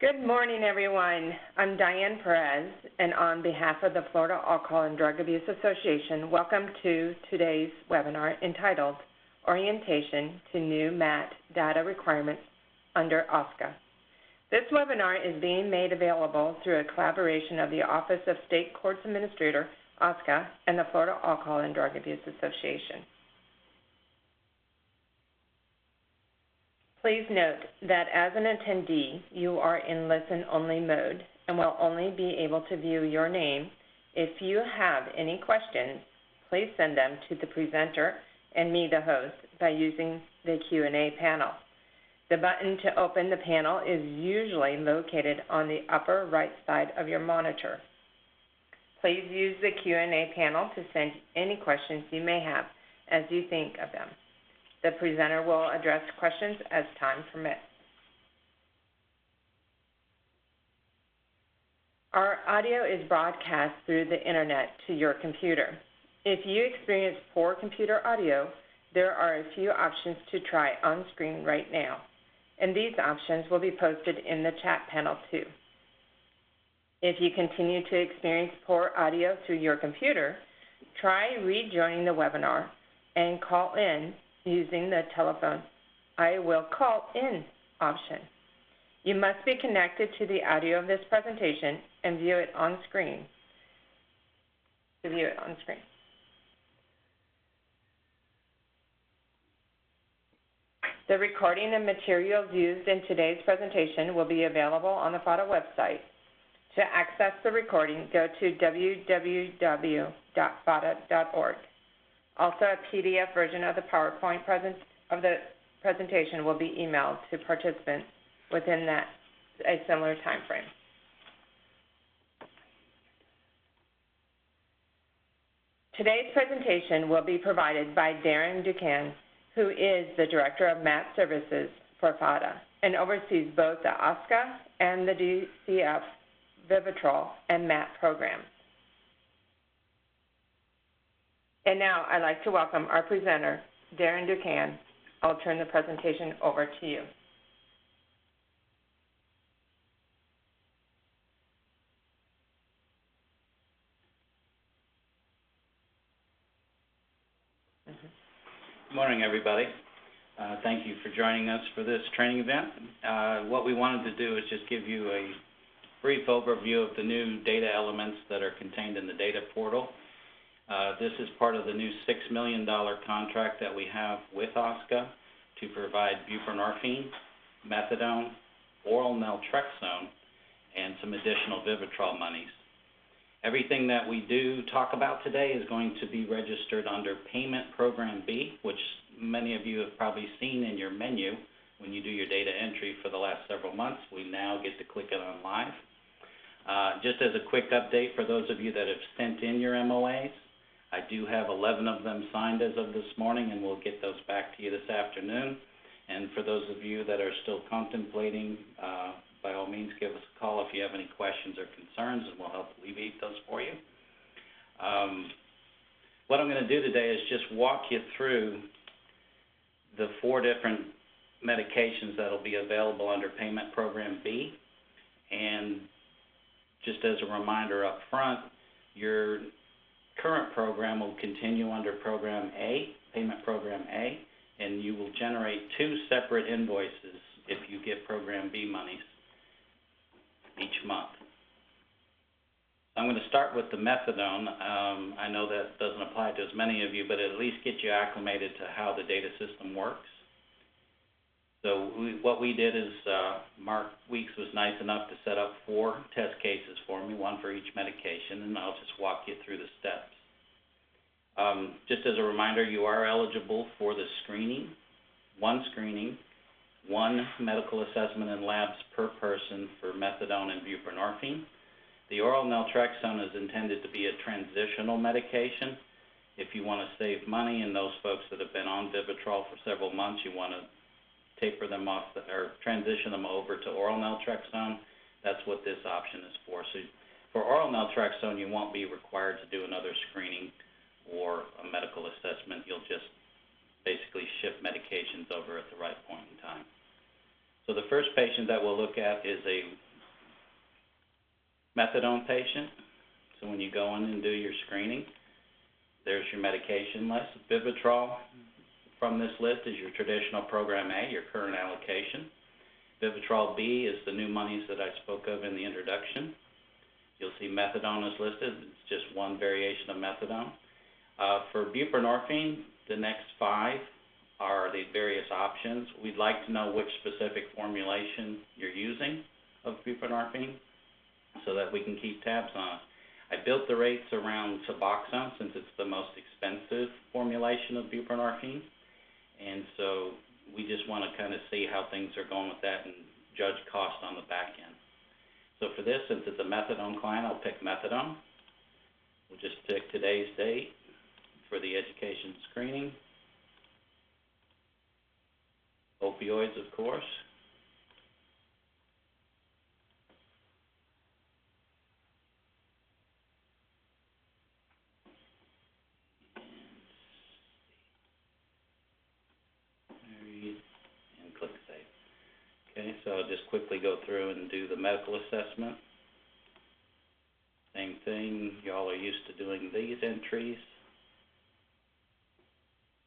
Good morning, everyone. I'm Diane Perez, and on behalf of the Florida Alcohol and Drug Abuse Association, welcome to today's webinar entitled Orientation to New MAT Data Requirements under OSCA. This webinar is being made available through a collaboration of the Office of State Courts Administrator, OSCA, and the Florida Alcohol and Drug Abuse Association. Please note that as an attendee, you are in listen-only mode and will only be able to view your name. If you have any questions, please send them to the presenter and me, the host, by using the Q&A panel. The button to open the panel is usually located on the upper right side of your monitor. Please use the Q&A panel to send any questions you may have as you think of them. The presenter will address questions as time permits. Our audio is broadcast through the internet to your computer. If you experience poor computer audio, there are a few options to try on screen right now, and these options will be posted in the chat panel too. If you continue to experience poor audio through your computer, try rejoining the webinar and call in using the telephone I will call in option. You must be connected to the audio of this presentation and view it on screen. The recording and materials used in today's presentation will be available on the FADA website. To access the recording, go to www.fada.org. Also, a PDF version of the PowerPoint presentation will be emailed to participants within a similar time frame. Today's presentation will be provided by Darren Duquesne, who is the Director of MAT Services for FADA and oversees both the OSCA and the DCF Vivitrol and MAT programs. And now I'd like to welcome our presenter, Darren Duquesne. I'll turn the presentation over to you. Good morning, everybody. Thank you for joining us for this training event. What we wanted to do is just give you a brief overview of the new data elements that are contained in the data portal. This is part of the new $6 million contract that we have with OSCA to provide buprenorphine, methadone, oral naltrexone, and some additional Vivitrol monies. Everything that we do talk about today is going to be registered under Payment Program B, which many of you have probably seen in your menu when you do your data entry for the last several months. We now get to click it on live. Just as a quick update for those of you that have sent in your MOAs, I do have 11 of them signed as of this morning, and we'll get those back to you this afternoon. And for those of you that are still contemplating, by all means, give us a call if you have any questions or concerns, and we'll help alleviate those for you. What I'm going to do today is just walk you through the 4 different medications that will be available under Payment Program B. And just as a reminder up front, your current program will continue under Program A, Payment Program A, and you will generate 2 separate invoices if you get Program B monies each month. I'm going to start with the methadone. I know that doesn't apply to as many of you, but at least get you acclimated to how the data system works. So what we did is Mark Weeks was nice enough to set up 4 test cases for me, 1 for each medication, and I'll just walk you through the steps. Just as a reminder, you are eligible for the screening, 1 screening, 1 medical assessment and labs per person for methadone and buprenorphine. The oral naltrexone is intended to be a transitional medication. If you want to save money, and those folks that have been on Vivitrol for several months, you want to taper them off or transition them over to oral naltrexone, that's what this option is for. So for oral naltrexone, you won't be required to do another screening or a medical assessment. You'll just basically shift medications over at the right point in time. So the first patient that we'll look at is a methadone patient. So when you go in and do your screening, there's your medication list. Vivitrol from this list is your traditional program A, your current allocation. Vivitrol B is the new monies that I spoke of in the introduction. You'll see methadone is listed. It's just one variation of methadone. For buprenorphine, the next 5 are the various options. We'd like to know which specific formulation you're using of buprenorphine so that we can keep tabs on it. I built the rates around Suboxone since it's the most expensive formulation of buprenorphine, and so we just want to kind of see how things are going with that and judge cost on the back end. So for this, since it's a methadone client, I'll pick methadone. We'll just pick today's date for the education screening. Opioids, of course. And click Save. Okay, so I'll just quickly go through and do the medical assessment. Same thing, y'all are used to doing these entries.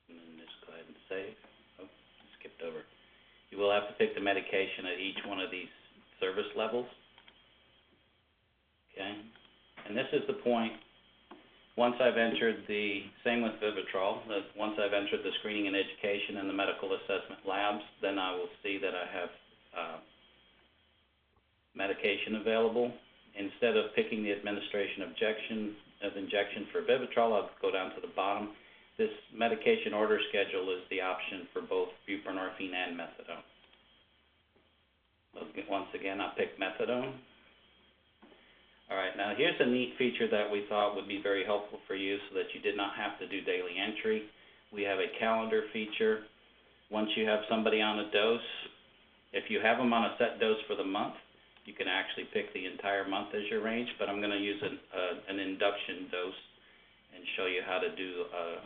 And then just go ahead and save. Oh, skipped over. You will have to pick the medication at each one of these service levels. Okay, and this is the point, once I've entered the, same with Vivitrol, once I've entered the screening and education and the medical assessment labs, then I will see that I have medication available. Instead of picking the administration of injection for Vivitrol, I'll go down to the bottom. This medication order schedule is the option for both buprenorphine and methadone. Once again, I'll pick methadone. All right, now here's a neat feature that we thought would be very helpful for you so that you did not have to do daily entry. We have a calendar feature. Once you have somebody on a dose, if you have them on a set dose for the month, you can actually pick the entire month as your range, but I'm going to use an induction dose and show you how to do a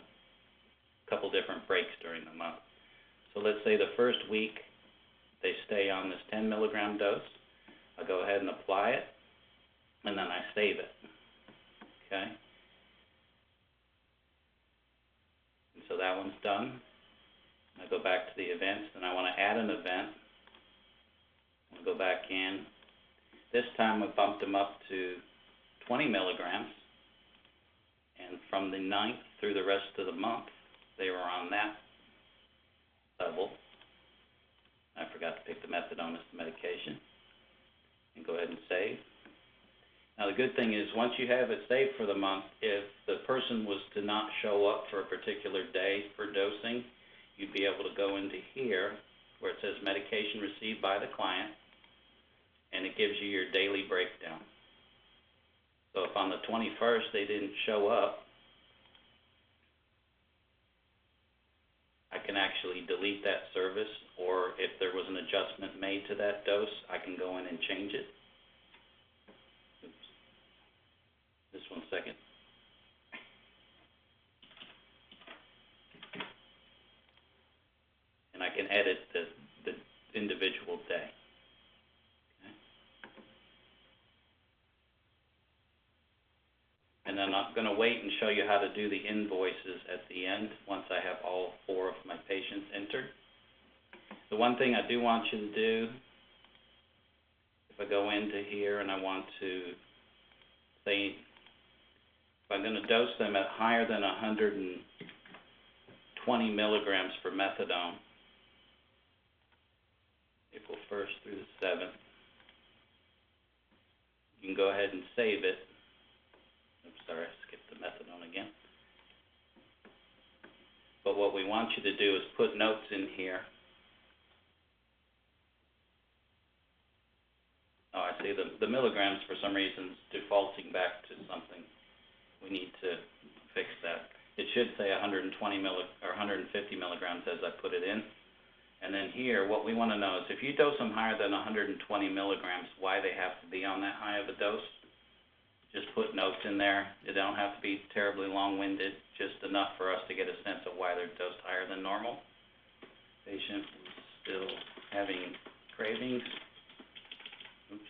couple different breaks during the month. So let's say the first week they stay on this 10 milligram dose. I'll go ahead and apply it, and then I save it, okay? And so that one's done. I go back to the events, and I want to add an event. I'll go back in. This time we bumped them up to 20 milligrams, and from the 9th through the rest of the month, they were on that level. I forgot to pick the methadone as the medication, and go ahead and save. Now the good thing is once you have it saved for the month, if the person was to not show up for a particular day for dosing, you'd be able to go into here where it says medication received by the client, and it gives you your daily breakdown. So if on the 21st they didn't show up, I can actually delete that service, or if there was an adjustment made to that dose, I can go in and change it. Oops. Just 1 second. And I can edit the individual day. And then I'm going to wait and show you how to do the invoices at the end once I have all 4 of my patients entered. The one thing I do want you to do, if I go into here and I want to say, if I'm going to dose them at higher than 120 milligrams for methadone, April 1st through the 7th, you can go ahead and save it. Oops, sorry, I skipped the methadone again. But what we want you to do is put notes in here. Oh, I see the milligrams for some reason is defaulting back to something. We need to fix that. It should say 120 or 150 milligrams as I put it in. And then here, what we want to know is if you dose them higher than 120 milligrams, why they have to be on that high of a dose. Just put notes in there. They don't have to be terribly long-winded, just enough for us to get a sense of why they're dosed higher than normal. Patient is still having cravings. Oops.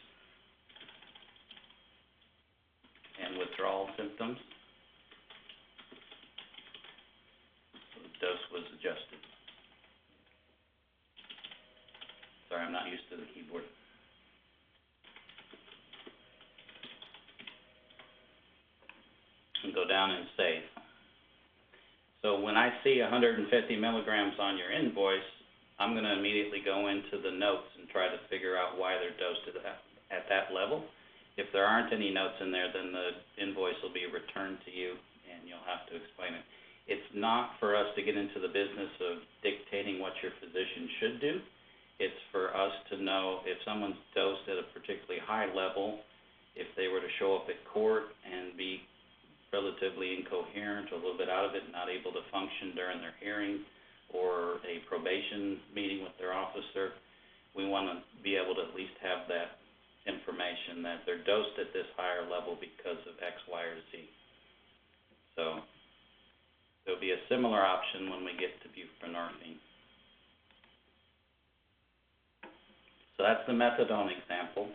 I'm not used to the keyboard. And go down and save. So when I see 150 milligrams on your invoice, I'm going to immediately go into the notes and try to figure out why they're dosed at that level. If there aren't any notes in there, then the invoice will be returned to you, and you'll have to explain it. It's not for us to get into the business of dictating what your physician should do. It's for us to know if someone's dosed at a particularly high level, if they were to show up at court and be relatively incoherent, or a little bit out of it, not able to function during their hearing, or a probation meeting with their officer, we want to be able to at least have that information that they're dosed at this higher level because of X, Y, or Z. So there'll be a similar option when we get to buprenorphine. So that's the methadone example.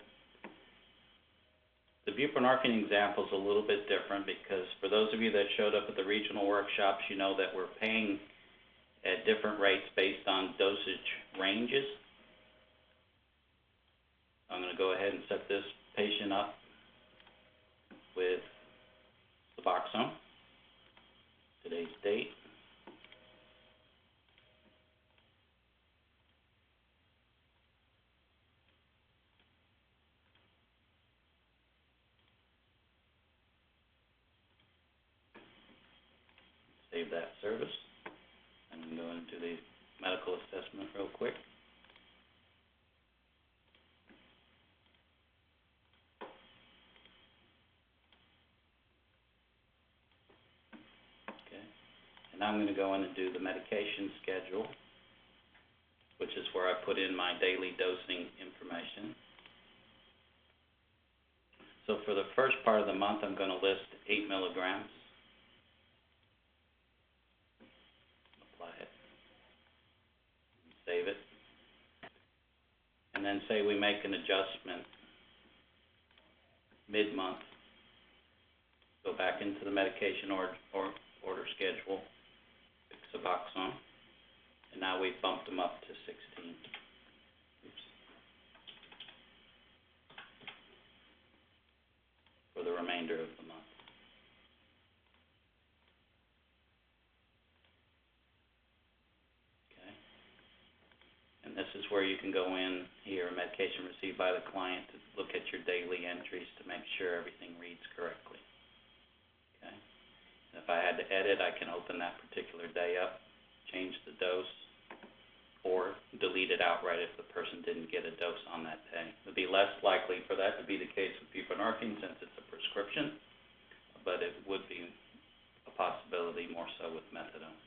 The buprenorphine example is a little bit different because for those of you that showed up at the regional workshops, you know that we're paying at different rates based on dosage ranges. I'm going to go ahead and set this patient up with Suboxone, today's date. Save that service. I'm going to go into the medical assessment real quick. Okay. And now I'm going to go in and do the medication schedule, which is where I put in my daily dosing information. So for the first part of the month, I'm going to list 8 milligrams. Apply it. Save it. And then say we make an adjustment mid-month. Go back into the medication order schedule, pick Suboxone, and now we've bumped them up to 16. Oops. For the remainder of the month. Okay. And this is where you can go in here, medication received by the client, to look at your daily entries to make sure everything reads correctly. Okay. And if I had to edit, I can open that particular day up, change the dose, or delete it outright if the person didn't get a dose on that day. It would be less likely for that to be the case with buprenorphine since it's a prescription, but it would be a possibility more so with methadone.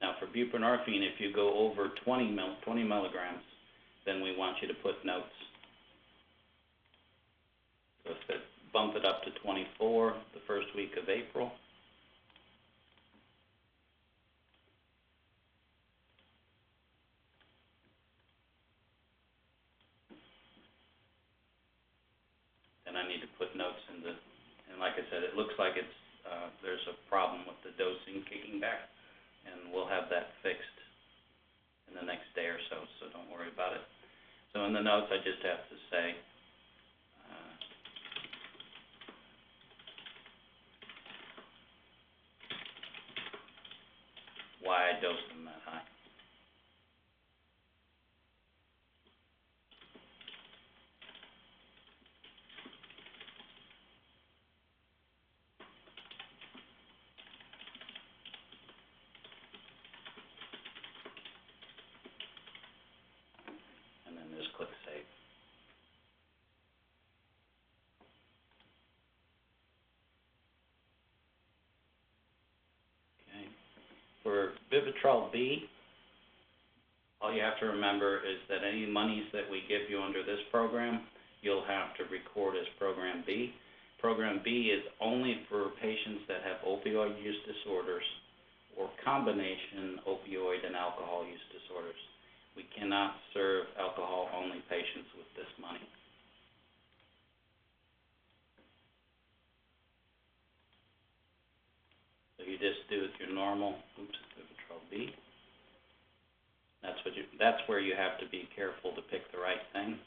Now for buprenorphine, if you go over 20 milligrams, then we want you to put notes. So if it bump it up to 24 the first week of April, then I need to put notes in the, and like I said, it looks like it's there's a problem with the dosing kicking back, and we'll have that fixed in the next day or so, so don't worry about it. So in the notes, I just have to say, why I dosed them that high. And then just click Save. Okay. For Vivitrol B, all you have to remember is that any monies that we give you under this program, you'll have to record as Program B. Program B is only for patients that have opioid use disorders or combination opioid and alcohol use disorders. We cannot serve alcohol-only patients with this money. just do it your normal, Vivitrol B. That's where you have to be careful to pick the right thing.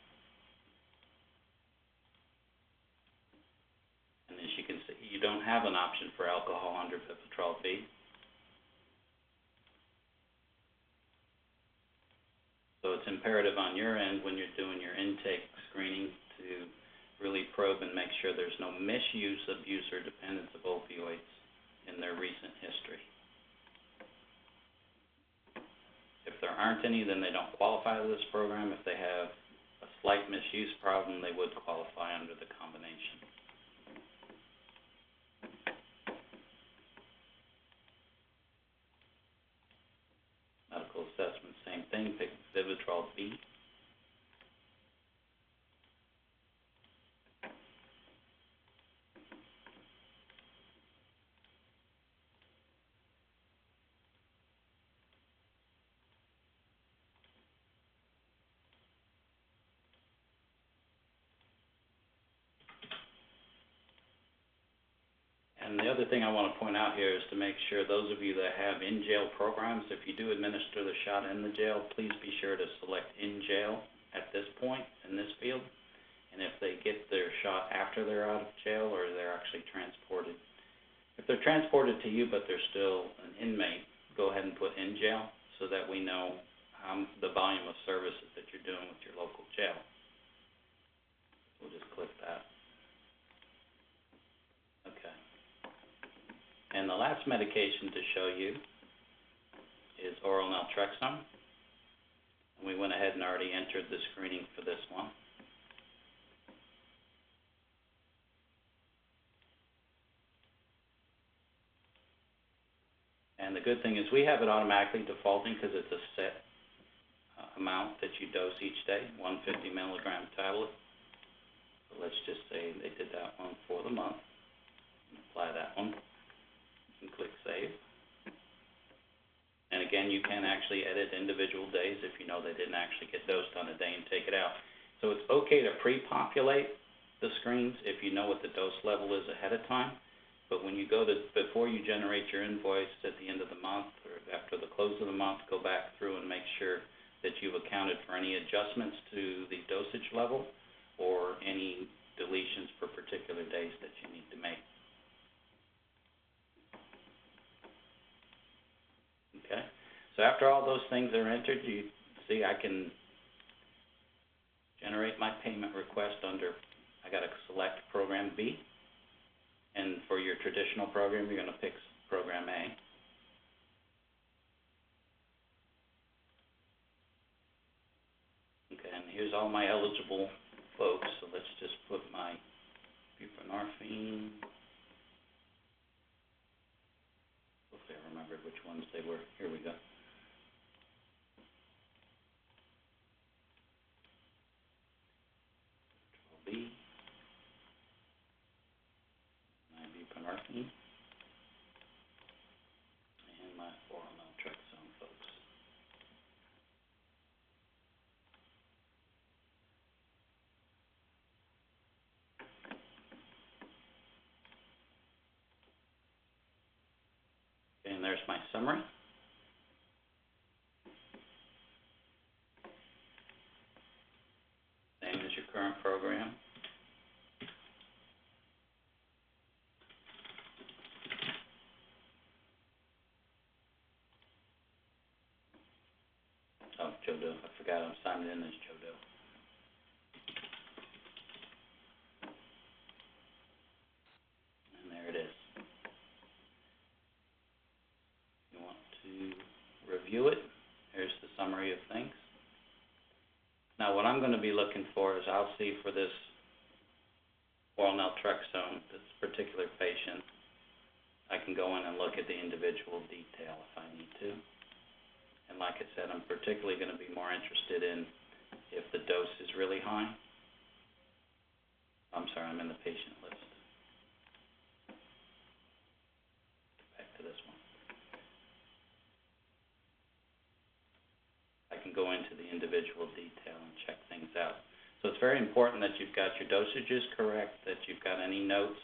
And as you can see, you don't have an option for alcohol under Vivitrol B. So it's imperative on your end when you're doing your intake screening to really probe and make sure there's no misuse, abuse, or dependence of opioids in their recent history. If there aren't any, then they don't qualify for this program. If they have a slight misuse problem, they would qualify under the combination. Medical assessment, same thing, pick Vivitrol B. And the other thing I want to point out here is to make sure those of you that have in-jail programs, if you do administer the shot in the jail, please be sure to select in jail at this point in this field. And if they get their shot after they're out of jail or they're actually transported. If they're transported to you but they're still an inmate, go ahead and put in jail so that we know the volume of services that you're doing with your local jail. We'll just click that. Okay. And the last medication to show you is oral naltrexone. And we went ahead and already entered the screening for this one. And the good thing is we have it automatically defaulting because it's a set amount that you dose each day, 150 milligram tablet. So let's just say they did that one for the month. Apply that one. And click Save. And again, you can actually edit individual days if you know they didn't actually get dosed on a day and take it out. So it's okay to pre-populate the screens if you know what the dose level is ahead of time. But when you before you generate your invoice at the end of the month or after the close of the month, go back through and make sure that you've accounted for any adjustments to the dosage level or any deletions for particular days that you need to make. Okay, so after all those things are entered, you see I can generate my payment request under, I got to select Program B, and for your traditional program, you're going to pick Program A. Okay, and here's all my eligible folks, so let's just put my buprenorphine. Hopefully I remember which ones they were. Here we go. Control B. My buprenorphine. And my oral naltrexone, folks. Okay, and there's my summary. Same as your current program. Oh, Joe Doe. I forgot I'm signed in as Joe Doe. And there it is. You want to review it. Here's the summary of things. Now what I'm going to be looking for is I'll see for this oral naltrexone, this particular patient, I can go in and look at the individual detail if I need to. And like I said, I'm particularly going to be more interested in if the dose is really high. I'm sorry, I'm in the patient list. Back to this one. I can go into the individual detail and check things out. So it's very important that you've got your dosages correct, that you've got any notes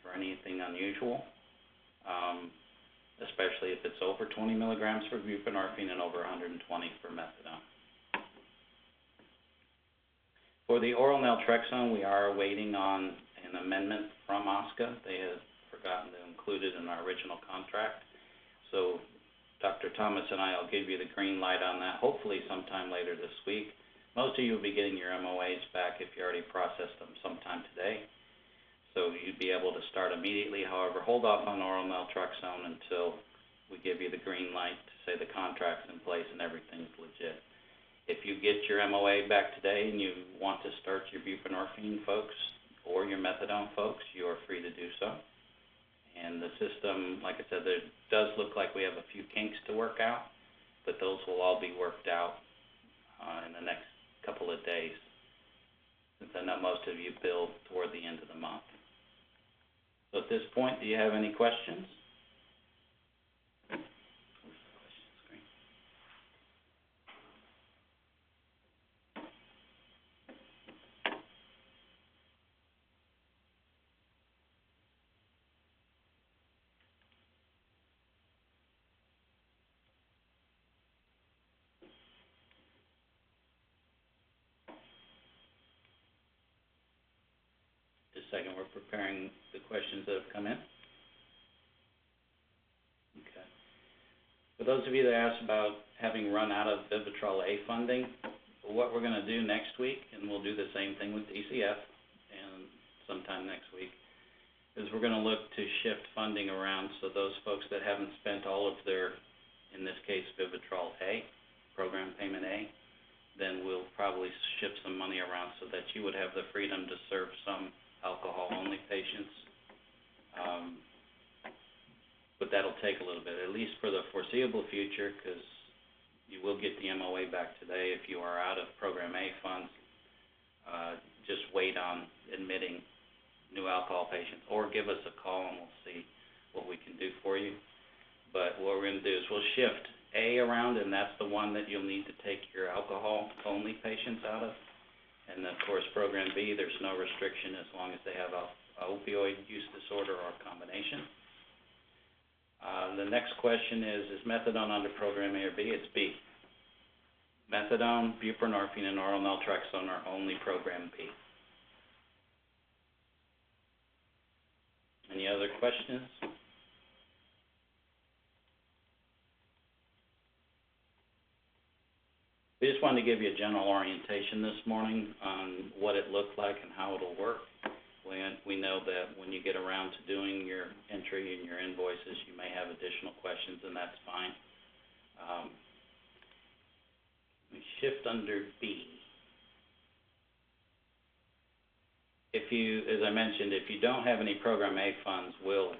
for anything unusual. especially if it's over 20 milligrams for buprenorphine and over 120 for methadone. For the oral naltrexone, we are waiting on an amendment from OSCA. They had forgotten to include it in our original contract. So Dr. Thomas and I will give you the green light on that, hopefully sometime later this week. Most of you will be getting your MOAs back if you already processed them sometime today. So you'd be able to start immediately. However, hold off on oral naltrexone until we give you the green light to say the contract's in place and everything's legit. If you get your MOA back today and you want to start your buprenorphine folks or your methadone folks, you are free to do so. And the system, like I said, there does look like we have a few kinks to work out, but those will all be worked out in the next couple of days, since I know most of you bill toward the end of the month. So at this point, do you have any questions? Just a second, we're preparing the questions that have come in. Okay. For those of you that asked about having run out of Vivitrol A funding, what we're going to do next week, and we'll do the same thing with DCF and sometime next week, is we're going to look to shift funding around so those folks that haven't spent all of their, in this case, Vivitrol A, program payment A, then we'll probably shift some money around so that you would have the freedom to serve some alcohol-only patients. But that'll take a little bit, at least for the foreseeable future, because you will get the MOA back today. If you are out of Program A funds, just wait on admitting new alcohol patients, or give us a call and we'll see what we can do for you. But what we're going to do is we'll shift A around, and that's the one that you'll need to take your alcohol-only patients out of. And of course, Program B, there's no restriction as long as they have a opioid use disorder or a combination. The next question is methadone under Program A or B? It's B. Methadone, buprenorphine, and oral naltrexone are only Program B. Any other questions? We just wanted to give you a general orientation this morning on what it looked like and how it'll work. We know that when you get around to doing your entry and your invoices, you may have additional questions, and that's fine. We shift under B. If you, as I mentioned, if you don't have any Program A funds, we'll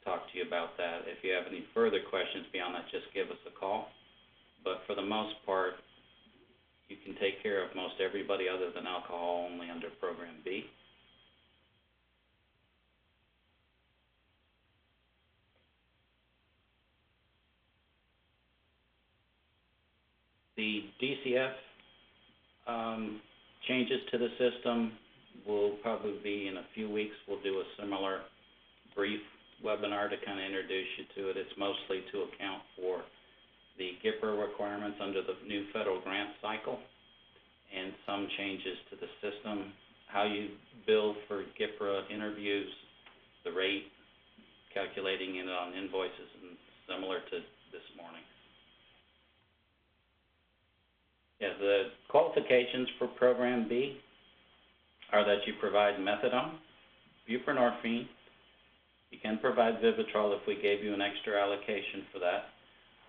talk to you about that. If you have any further questions beyond that, just give us a call. But for the most part, you can take care of most everybody other than alcohol only under Program B. The DCF changes to the system will probably be in a few weeks. We'll do a similar brief webinar to kind of introduce you to it. It's mostly to account for the GIPRA requirements under the new federal grant cycle and some changes to the system, how you bill for GIPRA interviews, the rate, calculating it on invoices, and similar to this morning. Yeah, the qualifications for Program B are that you provide methadone, buprenorphine, you can provide Vivitrol if we gave you an extra allocation for that,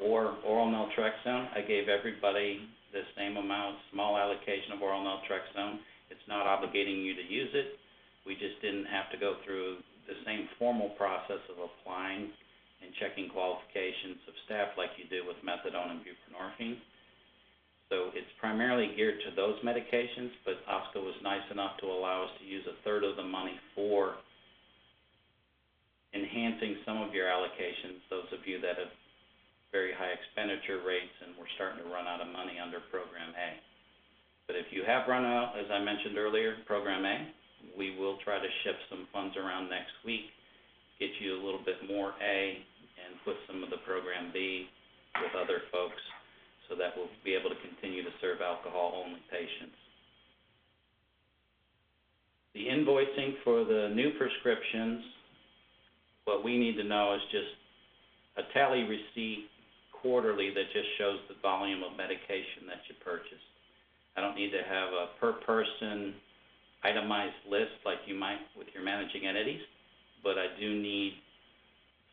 or oral naltrexone. I gave everybody the same amount, small allocation of oral naltrexone. It's not obligating you to use it. We just didn't have to go through the same formal process of applying and checking qualifications of staff like you do with methadone and buprenorphine. So it's primarily geared to those medications, but OSCA was nice enough to allow us to use a third of the money for enhancing some of your allocations, those of you that have very high expenditure rates and we're starting to run out of money under Program A. But if you have run out, as I mentioned earlier, Program A, we will try to shift some funds around next week, get you a little bit more A and put some of the Program B with other folks so that we'll be able to continue to serve alcohol-only patients. The invoicing for the new prescriptions, what we need to know is just a tally receipt quarterly that just shows the volume of medication that you purchased. I don't need to have a per person itemized list like you might with your managing entities, but I do need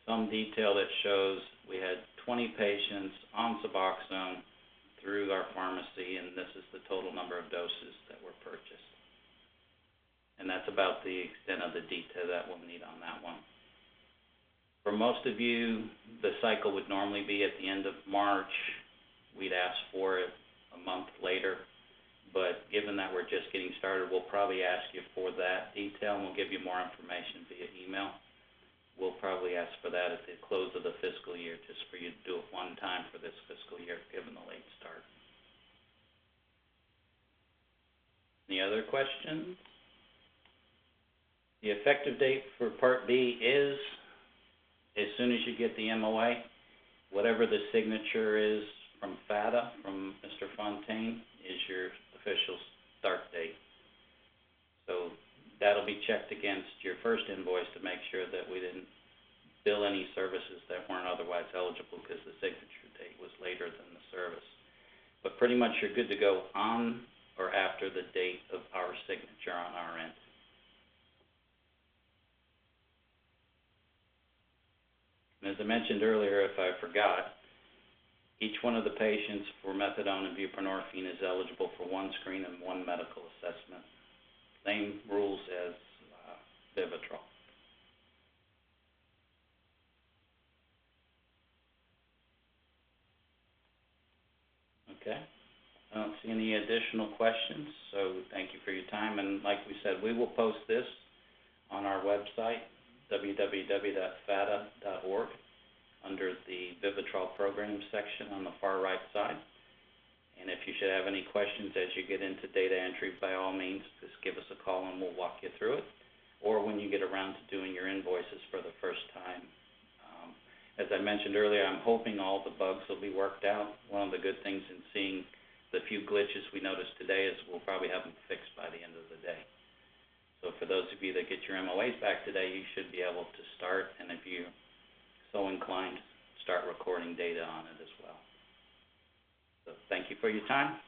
some detail that shows we had 20 patients on Suboxone through our pharmacy, and this is the total number of doses that were purchased. And that's about the extent of the detail that we'll need on that one. For most of you, the cycle would normally be at the end of March. We'd ask for it a month later, but given that we're just getting started, we'll probably ask you for that detail, and we'll give you more information via email. We'll probably ask for that at the close of the fiscal year, just for you to do it one time for this fiscal year, given the late start. Any other questions? The effective date for Part B is as soon as you get the MOA, whatever the signature is from FATA, from Mr. Fontaine, is your official start date. So that'll be checked against your first invoice to make sure that we didn't bill any services that weren't otherwise eligible because the signature date was later than the service. But pretty much you're good to go on or after the date of our signature on our end. And as I mentioned earlier, if I forgot, each one of the patients for methadone and buprenorphine is eligible for one screen and one medical assessment. Same rules as Vivitrol. Okay, I don't see any additional questions, so thank you for your time. And like we said, we will post this on our website, www.fata.org, under the Vivitrol program section on the far right side. And if you should have any questions as you get into data entry, by all means, just give us a call and we'll walk you through it. Or when you get around to doing your invoices for the first time. As I mentioned earlier, I'm hoping all the bugs will be worked out. One of the good things in seeing the few glitches we noticed today is we'll probably have them fixed by the end of the day. So for those of you that get your MOAs back today, you should be able to start, and if you're so inclined, start recording data on it as well. So thank you for your time.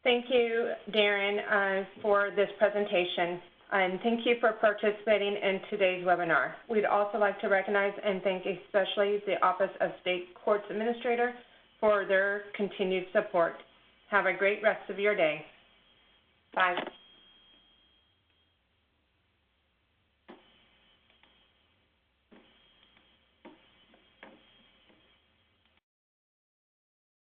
Thank you, Darren, for this presentation, and thank you for participating in today's webinar. We'd also like to recognize and thank especially the Office of State Courts Administrator for their continued support. Have a great rest of your day. Bye.